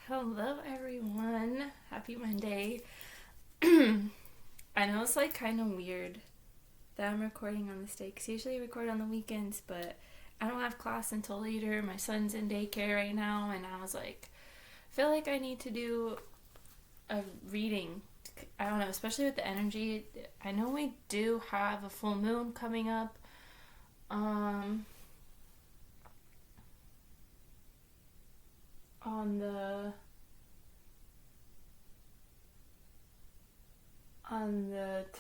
Hello, everyone. Happy Monday. I know it's like kind of weird that I'm recording on this day because usually I record on the weekends, but I don't have class until later. My son's in daycare right now, and I was like, I feel like I need to do a reading. I don't know, especially with the energy. I know we do have a full moon coming up. Um, on the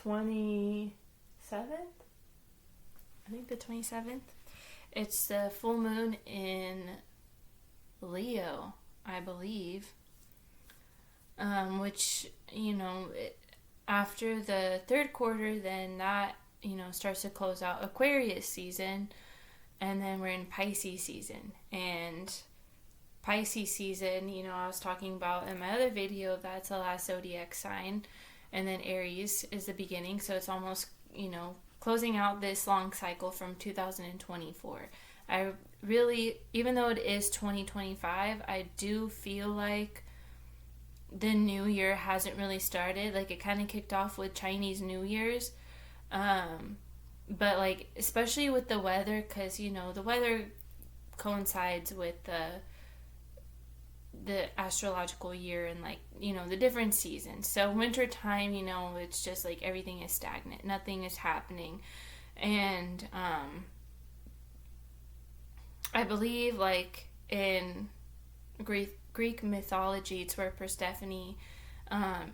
27th. I think the 27th. It's the full moon in Leo, I believe. Which, after the third quarter, then that, starts to close out Aquarius season. And then we're in Pisces season. And Pisces season, I was talking about in my other video, that's the last zodiac sign. And then Aries is the beginning. So it's almost, closing out this long cycle from 2024. I really, even though it is 2025, I do feel like the new year hasn't really started. Like it kind of kicked off with Chinese New Year's. But like, especially with the weather, because, the weather coincides with the astrological year and like the different seasons. So winter time, it's just like everything is stagnant, nothing is happening. And I believe like in Greek mythology, it's where Persephone,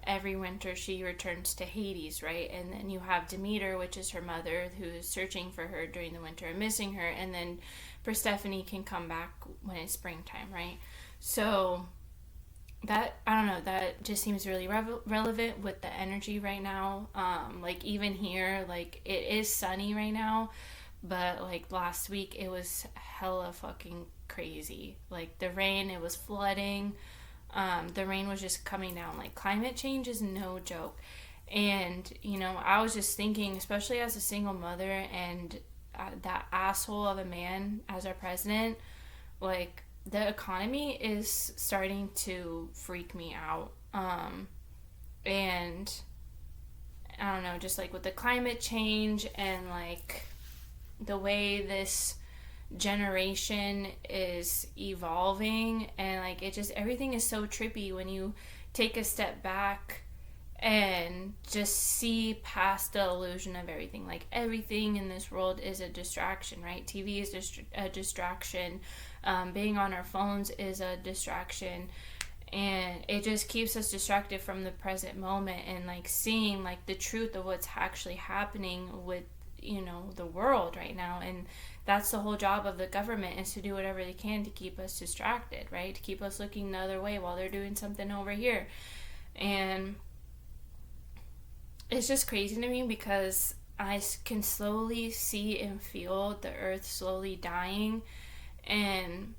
every winter she returns to Hades, right? And then you have Demeter, which is her mother, who is searching for her during the winter and missing her, and then Persephone can come back when it's springtime, right? So that, I don't know, that just seems really relevant with the energy right now. Like even here, like it is sunny right now, but like last week it was hella fucking crazy. Like the rain, it was flooding. The rain was just coming down. Like climate change is no joke. And, I was just thinking, especially as a single mother and that asshole of a man as our president, like the economy is starting to freak me out. And I don't know, just like with the climate change and like the way this generation is evolving, and like it just, everything is so trippy when you take a step back and just see past the illusion of everything. Like everything in this world is a distraction, right? TV is a distraction. Being on our phones is a distraction, and it just keeps us distracted from the present moment and like seeing like the truth of what's actually happening with the world right now. And that's the whole job of the government, is to do whatever they can to keep us distracted, right? To keep us looking the other way while they're doing something over here. And it's just crazy to me because I can slowly see and feel the earth slowly dying. And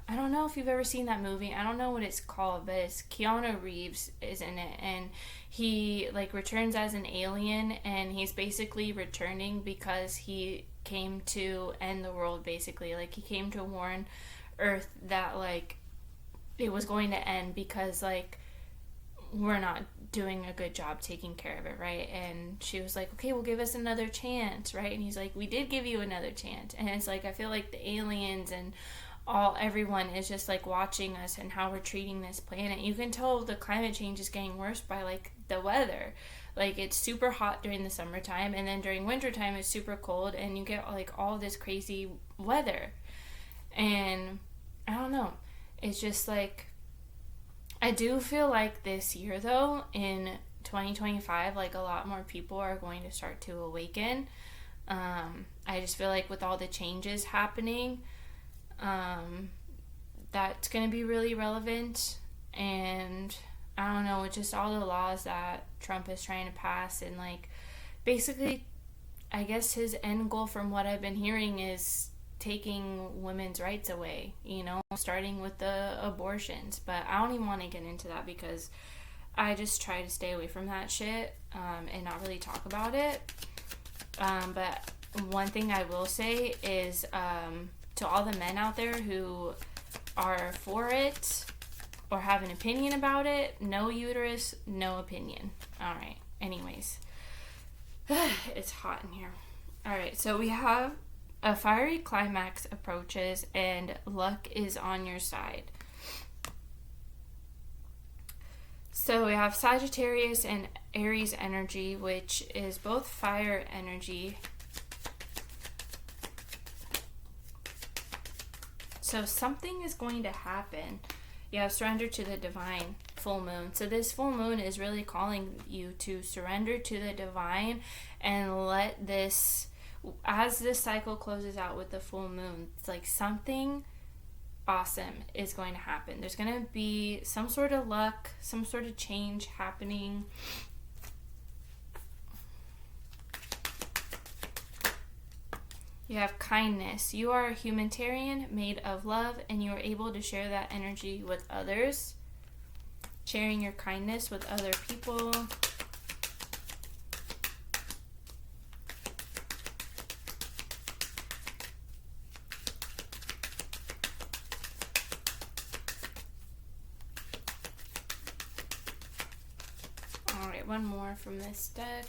I don't know if you've ever seen that movie. I don't know what it's called, but it's Keanu Reeves is in it, and he like returns as an alien, and he's basically returning because he came to end the world, basically. Like he came to warn Earth that like it was going to end because like we're not doing a good job taking care of it, right? And she was like, okay, well, give us another chance, right? And he's like, we did give you another chance. And it's like, I feel like the aliens and everyone is just like watching us and how we're treating this planet. You can tell the climate change is getting worse by like the weather. Like it's super hot during the summertime, and then during wintertime it's super cold, and you get like all this crazy weather. And I don't know, it's just like, I do feel like this year though, in 2025, like a lot more people are going to start to awaken. I just feel like with all the changes happening, that's going to be really relevant. And I don't know, with just all the laws that Trump is trying to pass, and like basically I guess his end goal from what I've been hearing is taking women's rights away, starting with the abortions. But I don't even want to get into that because I just try to stay away from that shit, and not really talk about it. But one thing I will say is, to all the men out there who are for it, or have an opinion about it. No uterus, no opinion. All right. Anyways, it's hot in here. All right. So we have a fiery climax approaches and luck is on your side. So we have Sagittarius and Aries energy, which is both fire energy. So something is going to happen. You have surrender to the divine, full moon. So this full moon is really calling you to surrender to the divine and let this, as this cycle closes out with the full moon, it's like something awesome is going to happen. There's going to be some sort of luck, some sort of change happening. You have kindness. You are a humanitarian made of love, and you are able to share that energy with others. Sharing your kindness with other people. All right, one more from this deck.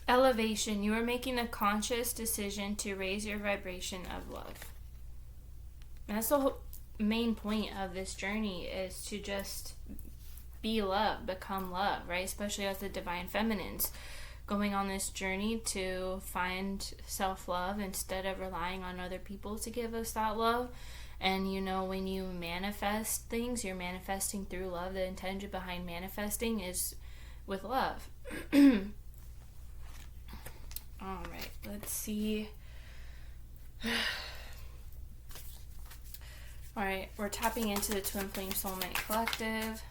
Elevation. You are making a conscious decision to raise your vibration of love. And that's the whole main point of this journey, is to just be love, become love, right? Especially as the divine feminines, going on this journey to find self-love instead of relying on other people to give us that love. And you know, when you manifest things, you're manifesting through love. The intention behind manifesting is with love. All right, let's see. All right, we're tapping into the Twin Flame Soulmate Collective.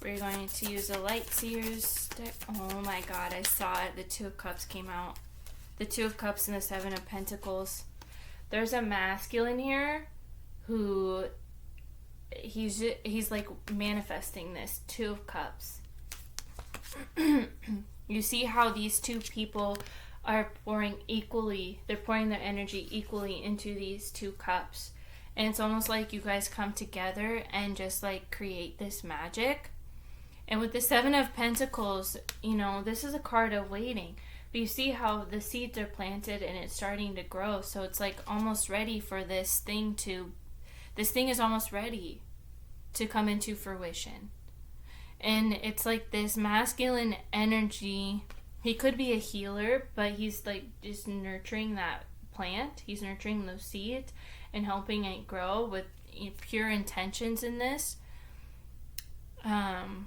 We're going to use a Light Seers deck. Oh my god, I saw it. The Two of Cups came out. The Two of Cups and the Seven of Pentacles. There's a masculine here who he's like manifesting this Two of Cups. You see how these two people are pouring equally, they're pouring their energy equally into these two cups. And it's almost like you guys come together and just like create this magic. And with the Seven of Pentacles, you know, this is a card of waiting. But you see how the seeds are planted and it's starting to grow. So it's like almost ready for this thing is almost ready to come into fruition. And it's like this masculine energy. He could be a healer, but he's like just nurturing that plant. He's nurturing those seeds and helping it grow with pure intentions in this. And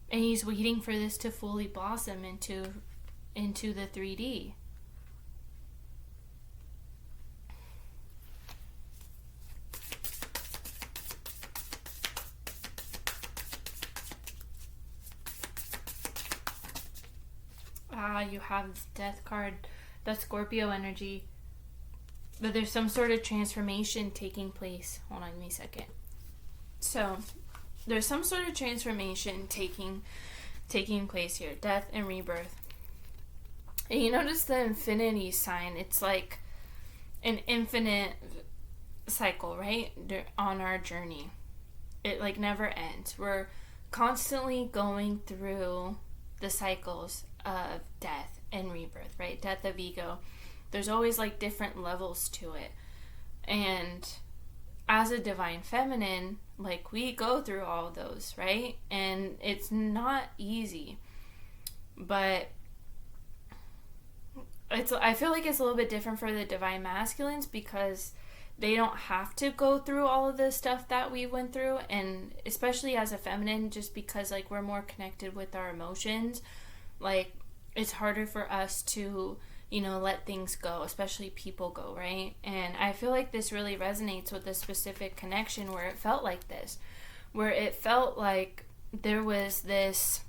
he's waiting for this to fully blossom into the 3D. You have this Death card, that's Scorpio energy, but there's some sort of transformation taking place. Hold on, give me a second. So there's some sort of transformation taking place here. Death and rebirth. And you notice the infinity sign. It's like an infinite cycle, right? On our journey. It like never ends. We're constantly going through the cycles of death and rebirth, right? Death of ego. There's always like different levels to it. And as a divine feminine, like we go through all those, right? And it's not easy. But I feel like it's a little bit different for the divine masculines because they don't have to go through all of the stuff that we went through. And especially as a feminine, just because like we're more connected with our emotions, like it's harder for us to, you know, let things go, especially people go, right? And I feel like this really resonates with a specific connection where it felt like this, where it felt like there was this,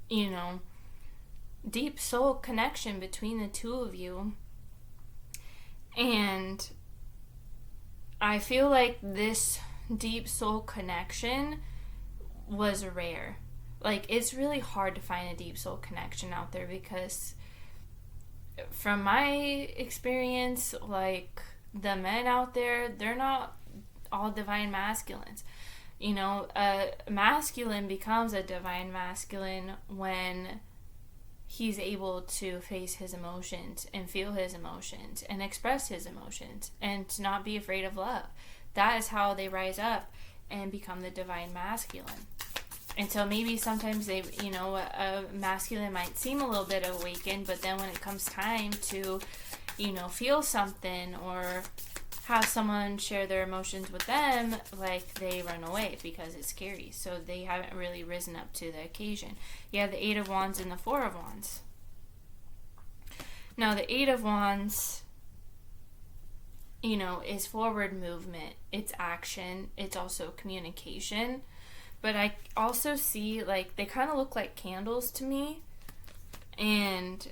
you know, deep soul connection between the two of you. And I feel like this deep soul connection was rare. Like, it's really hard to find a deep soul connection out there because from my experience, like, the men out there, they're not all divine masculines. You know, a masculine becomes a divine masculine when he's able to face his emotions and feel his emotions and express his emotions and to not be afraid of love. That is how they rise up and become the divine masculine. And so maybe sometimes they, you know, a masculine might seem a little bit awakened, but then when it comes time to, you know, feel something or have someone share their emotions with them, like, they run away because it's scary. So they haven't really risen up to the occasion. You have the Eight of Wands and the Four of Wands. Now, the Eight of Wands, you know, is forward movement. It's action. It's also communication. But I also see, like, they kind of look like candles to me. And,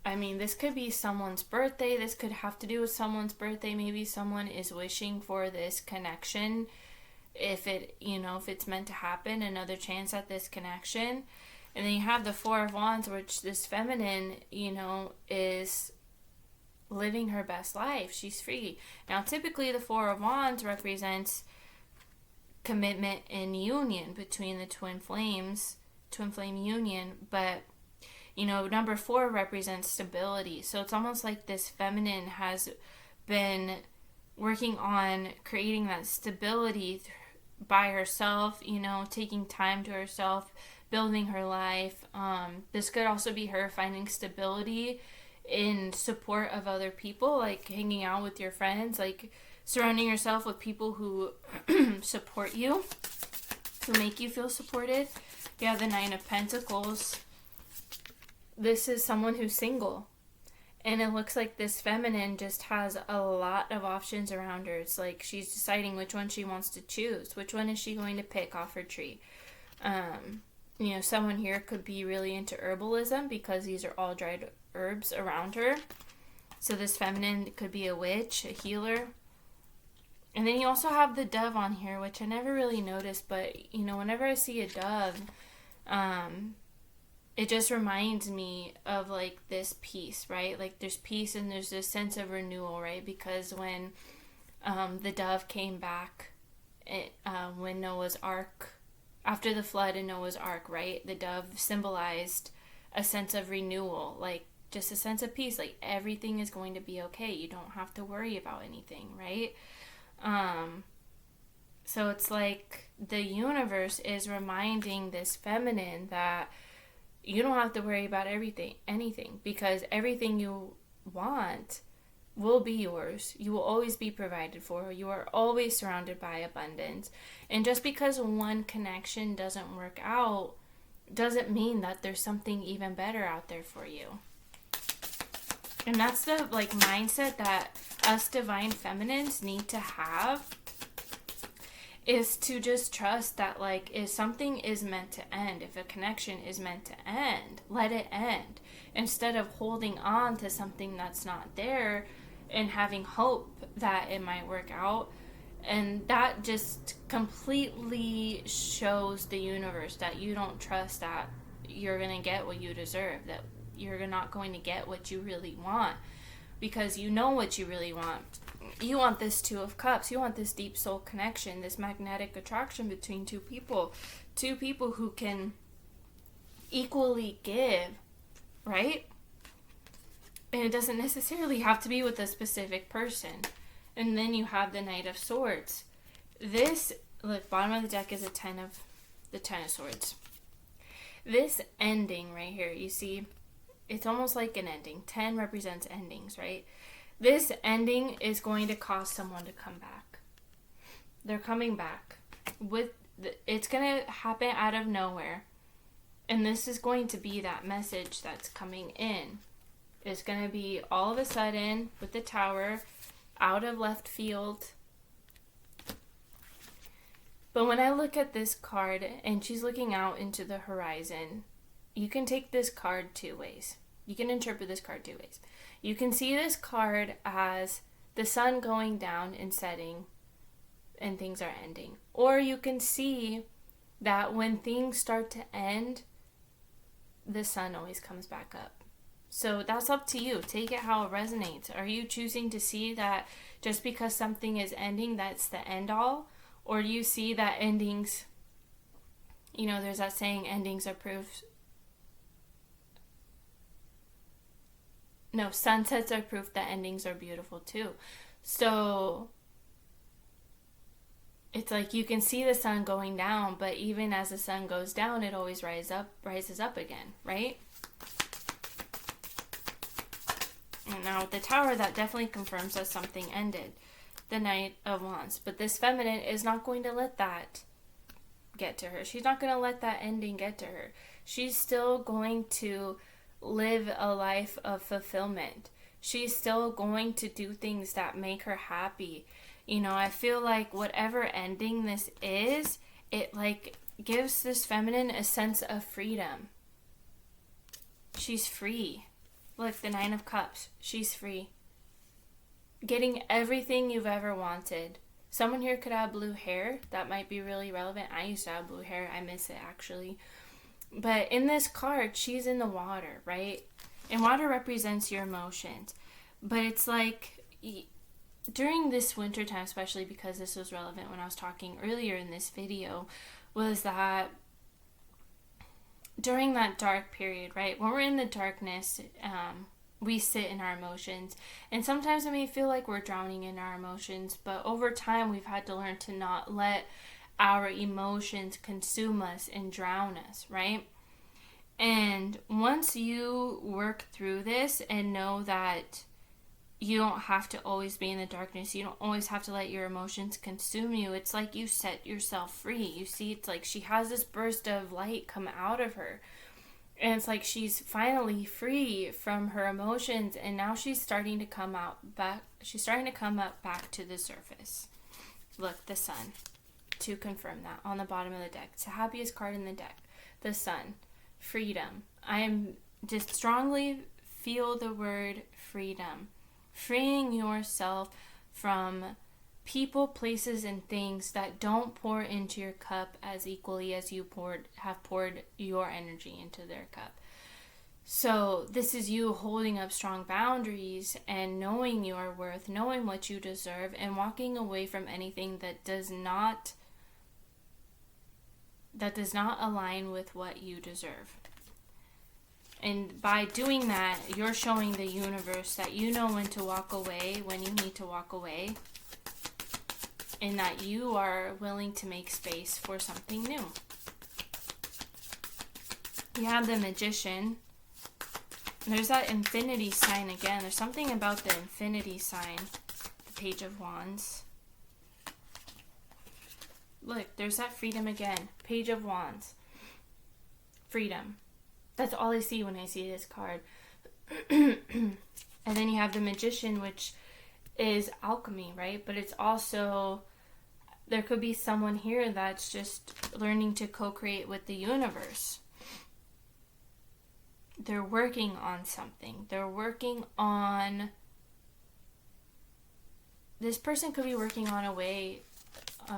I mean, this could be someone's birthday. This could have to do with someone's birthday. Maybe someone is wishing for this connection. If it, you know, if it's meant to happen, another chance at this connection. And then you have the Four of Wands, which this feminine, you know, is living her best life. She's free. Now, typically the Four of Wands represents commitment and union between the twin flame union, but you know, number 4 represents stability. So it's almost like this feminine has been working on creating that stability by herself, you know, taking time to herself, building her life. This could also be her finding stability in support of other people, like hanging out with your friends, like surrounding yourself with people who support you, who make you feel supported. You have the Nine of Pentacles. This is someone who's single. And it looks like this feminine just has a lot of options around her. It's like she's deciding which one she wants to choose. Which one is she going to pick off her tree? You know, someone here could be really into herbalism because these are all dried herbs around her. So this feminine could be a witch, a healer. And then you also have the dove on here, which I never really noticed, but, you know, whenever I see a dove, it just reminds me of, like, this peace, right? Like, there's peace and there's this sense of renewal, right? Because when the dove came back, when Noah's Ark, after the flood in Noah's Ark, right? The dove symbolized a sense of renewal, like, just a sense of peace. Like, everything is going to be okay. You don't have to worry about anything, right? So it's like the universe is reminding this feminine that you don't have to worry about anything, because everything you want will be yours. You will always be provided for. You are always surrounded by abundance. And just because one connection doesn't work out doesn't mean that there's something even better out there for you. And that's the, like, mindset that us divine feminines need to have, is to just trust that, like, if something is meant to end, if a connection is meant to end, let it end. Instead of holding on to something that's not there and having hope that it might work out. And that just completely shows the universe that you don't trust that you're going to get what you deserve, that you're not going to get what you really want, because you know what you really want. You want this Two of Cups. You want this deep soul connection, this magnetic attraction between two people who can equally give, right? And it doesn't necessarily have to be with a specific person. And then you have the Knight of Swords. This, look, bottom of the deck is the Ten of Swords. This ending right here, you see, it's almost like an ending. 10 represents endings, right? This ending is going to cause someone to come back. They're coming back. It's going to happen out of nowhere. And this is going to be that message that's coming in. It's going to be all of a sudden with the Tower, out of left field. But when I look at this card and she's looking out into the horizon, you can take this card two ways. You can interpret this card two ways. You can see this card as the sun going down and setting, and things are ending. Or you can see that when things start to end, the sun always comes back up. So that's up to you. Take it how it resonates. Are you choosing to see that just because something is ending, that's the end all? Or do you see that endings, there's that saying, endings are proof. No, sunsets are proof that endings are beautiful too. So it's like you can see the sun going down, but even as the sun goes down, it always rises up again, right? And now with the Tower, that definitely confirms that something ended. The Knight of Wands. But this feminine is not going to let that get to her. She's not going to let that ending get to her. She's still going to live a life of fulfillment. She's still going to do things that make her happy. I feel like whatever ending this is, it like gives this feminine a sense of freedom. She's free. Look, the Nine of Cups. She's free. Getting everything you've ever wanted. Someone here could have blue hair. That might be really relevant. I used to have blue hair. I miss it, actually. But in this card, she's in the water, right? And water represents your emotions. But it's like, during this winter time, especially because this was relevant when I was talking earlier in this video, was that during that dark period, right? When we're in the darkness, we sit in our emotions. And sometimes it may feel like we're drowning in our emotions, but over time we've had to learn to not let our emotions consume us and drown us, right? And once you work through this and know that you don't have to always be in the darkness, you don't always have to let your emotions consume you, it's like you set yourself free. You see, it's like she has this burst of light come out of her. And it's like she's finally free from her emotions, and now she's starting to come up back back to the surface. Look, the Sun, to confirm that on the bottom of the deck. It's the happiest card in the deck. The Sun, freedom. I am just strongly feel the word freedom. Freeing yourself from people, places, and things that don't pour into your cup as equally as you have poured your energy into their cup. So this is you holding up strong boundaries and knowing your worth, knowing what you deserve, and walking away from anything that does not align with what you deserve. And by doing that, you're showing the universe that you know when to walk away, when you need to walk away, and that you are willing to make space for something new. You have the Magician. There's that infinity sign again. There's something about the infinity sign. The Page of Wands. Look, there's that freedom again. Page of Wands. Freedom. That's all I see when I see this card. And then you have the Magician, which is alchemy, right? But it's also, there could be someone here that's just learning to co-create with the universe. They're working on something. This person could be working on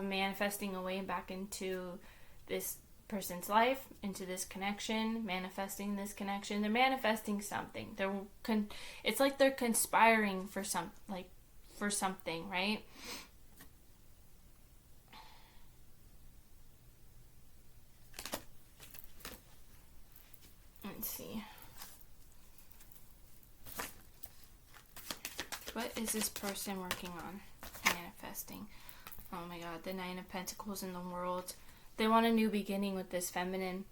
manifesting a way back into this person's life, into this connection, manifesting this connection. They're manifesting something. It's like they're conspiring for something, right? Let's see. What is this person working on? Manifesting. Oh my God, the Nine of Pentacles in the World. They want a new beginning with this feminine.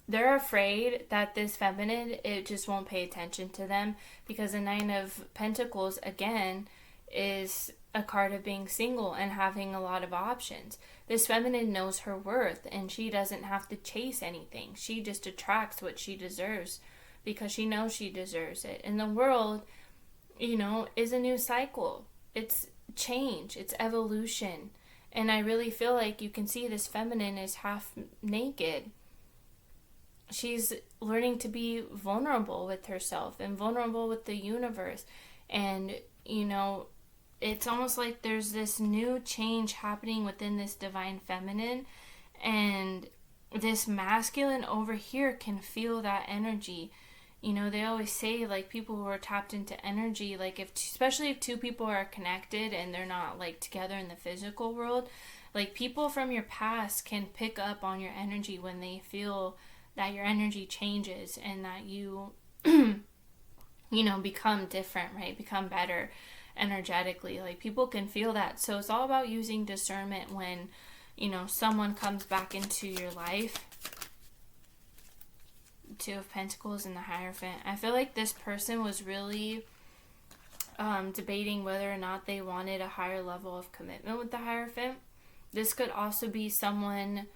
They're afraid that this feminine, it just won't pay attention to them, because the Nine of Pentacles, again, is a card of being single and having a lot of options. This feminine knows her worth, and she doesn't have to chase anything. She just attracts what she deserves because she knows she deserves it. And the world, is a new cycle. It's change. It's evolution. And I really feel like you can see this feminine is half naked. She's learning to be vulnerable with herself and vulnerable with the universe. And, it's almost like there's this new change happening within this divine feminine, and this masculine over here can feel that energy. You know, they always say, like, people who are tapped into energy, like, if especially if two people are connected and they're not, like, together in the physical world, like, people from your past can pick up on your energy when they feel that your energy changes and that you, you know, become different, right? Become better energetically. Like, people can feel that. So it's all about using discernment when, you know, someone comes back into your life. Two of Pentacles and the Hierophant. I feel like this person was really debating whether or not they wanted a higher level of commitment with the Hierophant. This could also be someone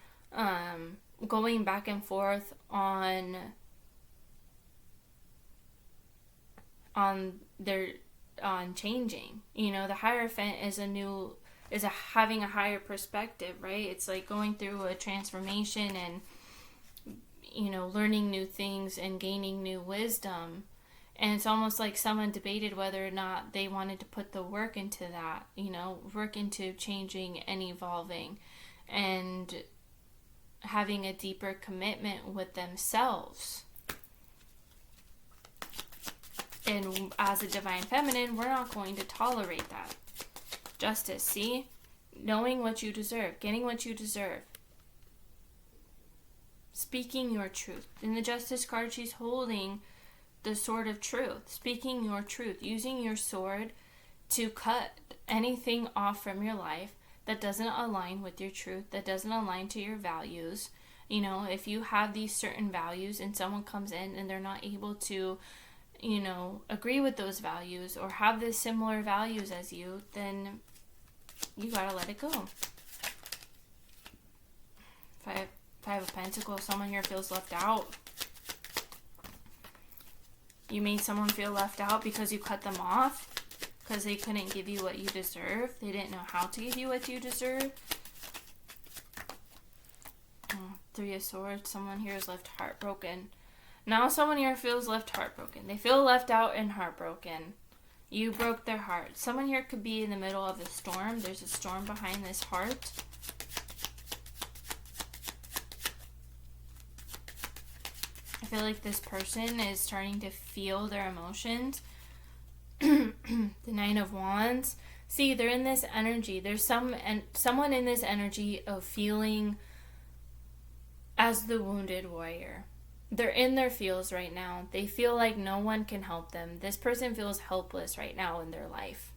going back and forth on changing. You know, the Hierophant is having a higher perspective, right? It's like going through a transformation and, you know, learning new things and gaining new wisdom. And it's almost like someone debated whether or not they wanted to put the work into that, you know, work into changing and evolving and having a deeper commitment with themselves. And as a divine feminine, we're not going to tolerate that. Justice, see? Knowing what you deserve, getting what you deserve. Speaking your truth. In the Justice card, she's holding the sword of truth. Speaking your truth. Using your sword to cut anything off from your life that doesn't align with your truth, that doesn't align to your values. You know, if you have these certain values and someone comes in and they're not able to, you know, agree with those values or have the similar values as you, then you gotta let it go. Five of Pentacles, someone here feels left out. You made someone feel left out because you cut them off, because they couldn't give you what you deserve. They didn't know how to give you what you deserve. Three of Swords, someone here is left heartbroken. Now someone here feels left heartbroken. They feel left out and heartbroken. You broke their heart. Someone here could be in the middle of a storm. There's a storm behind this heart. I feel like this person is starting to feel their emotions. The Nine of Wands. See, they're in this energy. There's someone in this energy of feeling as the wounded warrior. They're in their feels right now. They feel like no one can help them. This person feels helpless right now in their life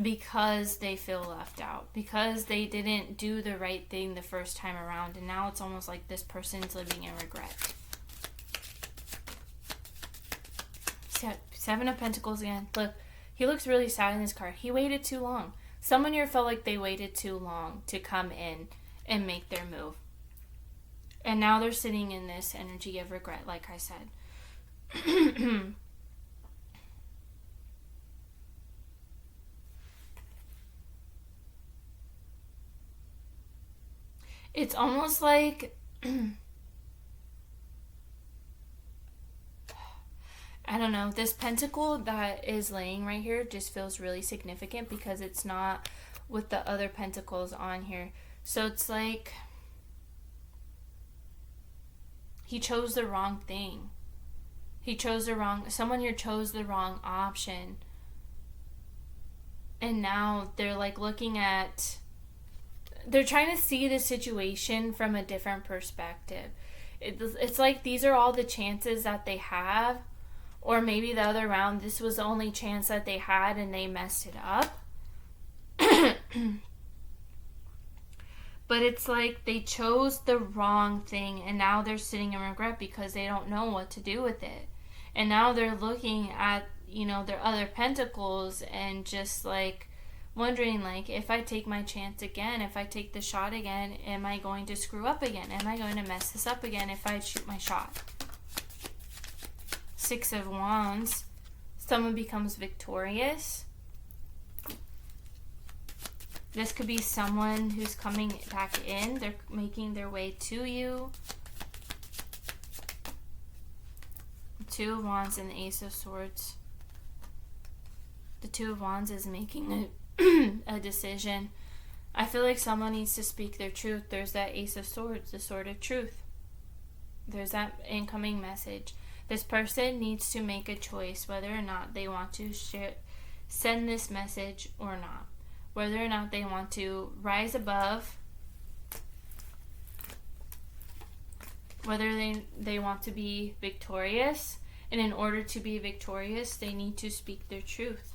because they feel left out, because they didn't do the right thing the first time around, and now it's almost like this person's living in regret. Seven of Pentacles again. Look, he looks really sad in this card. He waited too long. Someone here felt like they waited too long to come in and make their move. And now they're sitting in this energy of regret, like I said. It's almost like... I don't know, this pentacle that is laying right here just feels really significant because it's not with the other pentacles on here. So it's like he chose the wrong thing. Someone here chose the wrong option. And now they're like they're trying to see the situation from a different perspective. It's like these are all the chances that they have. Or maybe the other round, this was the only chance that they had and they messed it up. But it's like they chose the wrong thing and now they're sitting in regret because they don't know what to do with it. And now they're looking at, you know, their other pentacles and just like wondering, like, if I take my chance again, if I take the shot again, am I going to screw up again? Am I going to mess this up again if I shoot my shot? Six of Wands. Someone becomes victorious. This could be someone who's coming back in. They're making their way to you. Two of Wands and the Ace of Swords. The Two of Wands is making a decision. I feel like someone needs to speak their truth. There's that Ace of Swords, the Sword of Truth. There's that incoming message. This person needs to make a choice whether or not they want to send this message or not. Whether or not they want to rise above, whether they want to be victorious, and in order to be victorious, they need to speak their truth.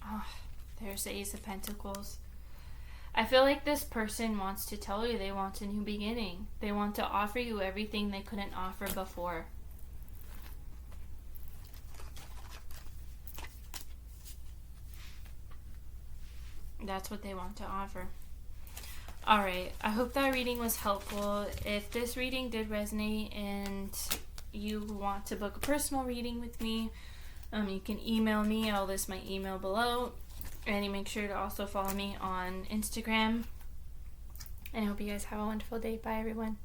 Oh, there's the Ace of Pentacles. I feel like this person wants to tell you they want a new beginning. They want to offer you everything they couldn't offer before. That's what they want to offer. Alright, I hope that reading was helpful. If this reading did resonate and you want to book a personal reading with me, you can email me. I'll list my email below. And you make sure to also follow me on Instagram. And I hope you guys have a wonderful day. Bye, everyone.